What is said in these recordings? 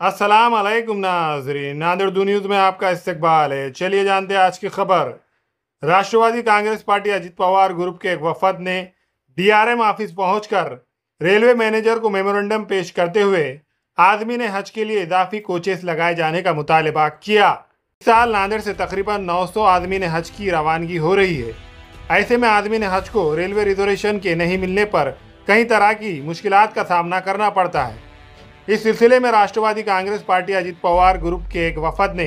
अस्सलाम वालेकुम नाज़रीन, नांदेड़ दू न्यूज़ में आपका इस्तकबाल है। चलिए जानते हैं आज की खबर। राष्ट्रवादी कांग्रेस पार्टी अजित पवार ग्रुप के एक वफद ने डीआरएम ऑफिस पहुंचकर रेलवे मैनेजर को मेमोरेंडम पेश करते हुए आदमी ने हज के लिए इजाफी कोचेस लगाए जाने का मुतालबा किया। इस साल नांदेड़ से तकरीबन 900 आदमी ने हज की रवानगी हो रही है। ऐसे में आदमी ने हज को रेलवे रिजर्वेशन के नहीं मिलने पर कई तरह की मुश्किलात का सामना करना पड़ता है। इस सिलसिले में राष्ट्रवादी कांग्रेस पार्टी अजित पवार ग्रुप के एक वफद ने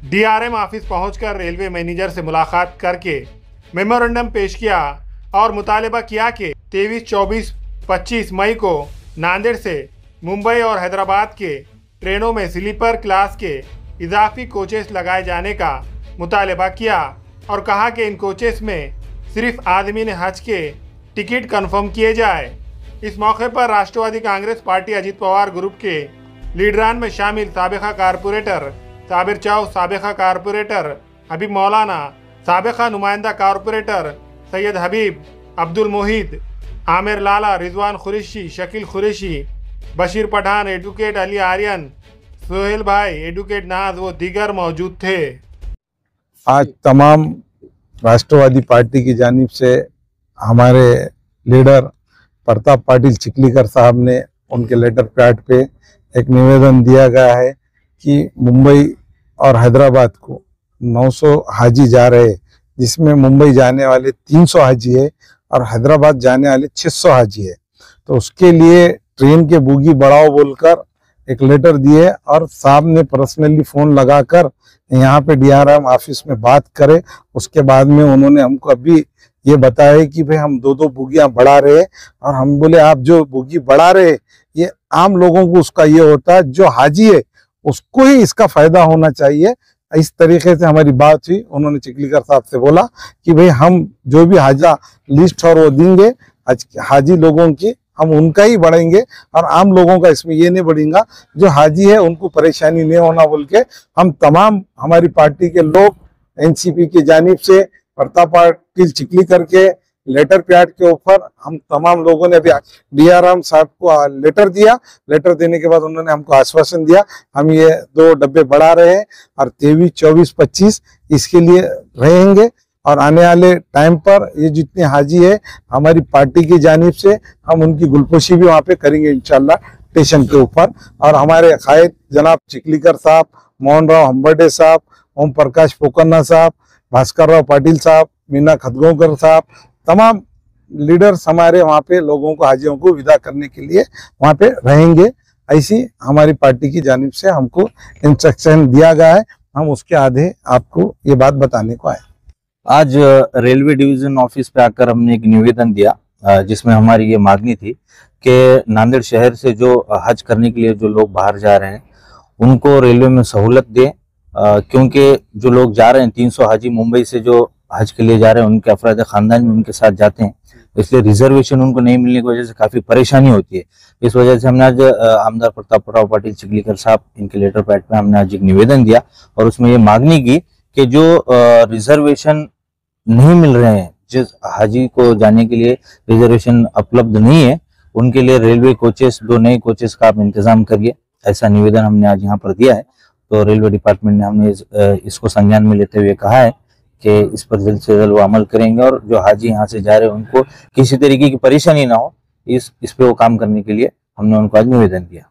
डीआरएम ऑफिस पहुंचकर रेलवे मैनेजर से मुलाकात करके मेमोरेंडम पेश किया और मुतालबा किया कि 23, 24, 25 मई को नांदेड़ से मुंबई और हैदराबाद के ट्रेनों में स्लीपर क्लास के इजाफी कोचेस लगाए जाने का मुतालबा किया और कहा कि इन कोचेस में सिर्फ आदमी ने हज के टिकट कन्फर्म किए जाए। इस मौके पर राष्ट्रवादी कांग्रेस पार्टी अजित पवार ग्रुप के लीडरान में शामिल साबिका कारपोरेटर साबिर चाव, साबिका कारपोरेटर हबीब मौलाना, साबिका नुमाइंदा कारपोरेटर सैयद हबीब, अब्दुल मोहित, आमिर लाला, रिजवान कुरैशी, शकील कुरैशी, बशीर पठान, एडवोकेट अली आर्यन, सोहेल भाई, एडवोकेट नाज वो दीगर मौजूद थे। आज तमाम राष्ट्रवादी पार्टी की जानिब से हमारे लीडर प्रताप पाटिल चिखलीकर साहब ने उनके लेटर पैड पे एक निवेदन दिया गया है कि मुंबई और हैदराबाद को 900 हाजी जा रहे हैं, जिसमें मुंबई जाने वाले 300 हाजी है और हैदराबाद जाने वाले 600 हाजी है। तो उसके लिए ट्रेन के बोगी बढ़ाओ बोलकर एक लेटर दिए और साहब ने पर्सनली फ़ोन लगाकर यहाँ पे डीआरएम ऑफिस में बात करे। उसके बाद में उन्होंने हमको अभी ये बताया कि भाई हम 2-2 बोगियां बढ़ा रहे हैं। और हम बोले आप जो बोगी बढ़ा रहे हैं ये आम लोगों को उसका ये होता है, जो हाजी है उसको ही इसका फायदा होना चाहिए। इस तरीके से हमारी बात हुई। उन्होंने चिखलीकर साहब से बोला कि भाई हम जो भी हाजा लिस्ट और वो देंगे हाजी लोगों की, हम उनका ही बढ़ेंगे और आम लोगों का इसमें ये नहीं बढ़ेगा। जो हाजी है उनको परेशानी नहीं होना बोल के हम तमाम हमारी पार्टी के लोग एनसीपी की जानिब से प्रताप पाटिल चिखलीकर के लेटर पैड के ऊपर हम तमाम लोगों ने अभी डीआरएम साहब को लेटर दिया। लेटर देने के बाद उन्होंने हमको आश्वासन दिया हम ये 2 डब्बे बढ़ा रहे हैं और 23, 24, 25 इसके लिए रहेंगे। और आने वाले टाइम पर ये जितने हाजी है हमारी पार्टी की जानिब से हम उनकी गुलपोशी भी वहाँ पे करेंगे इंशाल्लाह स्टेशन के ऊपर। और हमारे कायद जनाब चिखलीकर साहब, मोहन राव हम्बर्डे साहब, ओम प्रकाश पोकन्ना साहब, भास्कर राव पाटिल साहब, मीना खतगोंकर साहब, तमाम लीडर्स हमारे वहाँ पे लोगों को हाजियों को विदा करने के लिए वहाँ पे रहेंगे। ऐसी हमारी पार्टी की जानिब से हमको इंस्ट्रक्शन दिया गया है। हम उसके आधे आपको ये बात बताने को आए। आज रेलवे डिवीजन ऑफिस पे आकर हमने एक निवेदन दिया जिसमें हमारी ये मांगनी थी कि नांदेड़ शहर से जो हज करने के लिए जो लोग बाहर जा रहे हैं उनको रेलवे में सहूलत दें, क्योंकि जो लोग जा रहे हैं 300 हाजी मुंबई से जो हज के लिए जा रहे हैं उनके अफराद खानदान में उनके साथ जाते हैं, इसलिए रिजर्वेशन उनको नहीं मिलने की वजह से काफ़ी परेशानी होती है। इस वजह से हमने आज आमदार प्रताप पाटिल चिखलीकर साहब इनके लेटर पैड पे हमने आज एक निवेदन दिया और उसमें ये मांगनी की कि जो रिजर्वेशन नहीं मिल रहे हैं, जिस हाजी को जाने के लिए रिजर्वेशन उपलब्ध नहीं है, उनके लिए रेलवे कोचेस 2 नए कोचेस का आप इंतजाम करिए। ऐसा निवेदन हमने आज यहाँ पर दिया है। तो रेलवे डिपार्टमेंट ने हमने इसको संज्ञान में लेते हुए कहा है कि इस पर जल्द से जल्द वो अमल करेंगे और जो हाजी यहाँ से जा रहे हैं उनको किसी तरीके की परेशानी ना हो, इस पे वो काम करने के लिए हमने उनको आज निवेदन दिया।